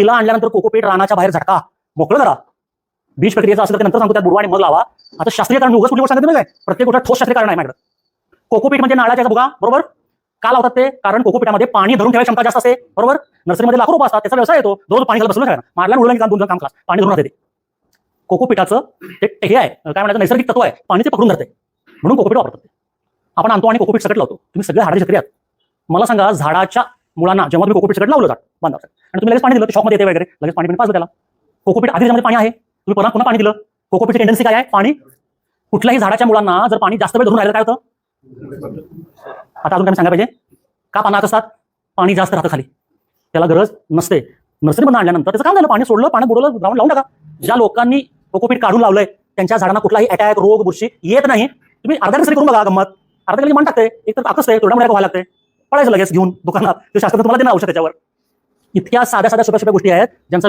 पहिला आणल्यानंतर कोकोपीट रानाच्या बाहेर झटका मोकळं करा. बीज प्रक्रियेचं असं तर नंतर सांगतो त्यात बुडवा आणि मग लावा. आता शास्त्रीय कारण उगाच कुठली गोष्ट सांगते काय, प्रत्येक गोष्ट ठोस शास्त्रीय कारण आहे माझ्याकडे. कोकोपीट म्हणजे नाळाच्या बघा बरोबर. का लावतात ते? कारण कोकोपीटामध्ये पाणी धरून ठेवायची क्षमता जास्त असते बरोबर. नर्सरीमध्ये लाखो रोपं असतात, त्याचा व्यवसाय येतो. रोज पाणी घालत बसलं ठेवायला, मारल्या उडलं काम 2 काम क्लास पाणी धरून राहते. कोकोपीटाचं ते हे आहे काय म्हणायचं नैसर्गिक तत्व आहे, पाणी ते पकडून धरते म्हणून कोकोपीट वापरतात. आपण आणतो आणि कोकोपीट सकट लावतो. तुम्ही सगळे हाडाचे शेतकरी आहात, मला सांगा झाडाच्या मुळांना जेव्हा तुम्ही कोकोपीट सकट लावलं जात बांधावर आणि तुम्ही लगेच पाणी दिलं, शॉपमध्ये येते वगैरे, लगेच पाणी पाजलं त्याला. कोकोपीट आधी त्याच्यामध्ये पाणी आहे, तुम्ही पुन्हा पाणी दिलं. कोकोपीटची टेंडन्सी काय आहे? पाणी. कुठल्याही झाडाच्या मुळांना जर पाणी जास्त वेळ धरून राहिलं काय होतं? आता अजून काय सांगायला पाहिजे? का पानात असतात? पाणी जास्त राहतं खाली, त्याला गरज नसते. नर्सरीमध्ये आणल्यानंतर त्याचं काम झालं, पाणी सोडलं, पाणी बुडवलं, ग्राउंड लावून टाका. ज्या लोकांनी कोकोपीट काढून लावलंय त्यांच्या झाडांना कुठलाही अटॅक, रोग, बुरशी येत नाही. तुम्ही अर्धा नर्सरी करून बघा, गंमत. अर्धा किलो मान टाकते, एक तर आकसते, तोरड्यामुळे व्हायला लागते, पळायचं लगेच घेऊन दुकानात. ते शास्त्र तुम्हाला देणार औषध त्याच्यावर. इतक्या साध्या सोप्या गोष्टी आहेत ज्यांचा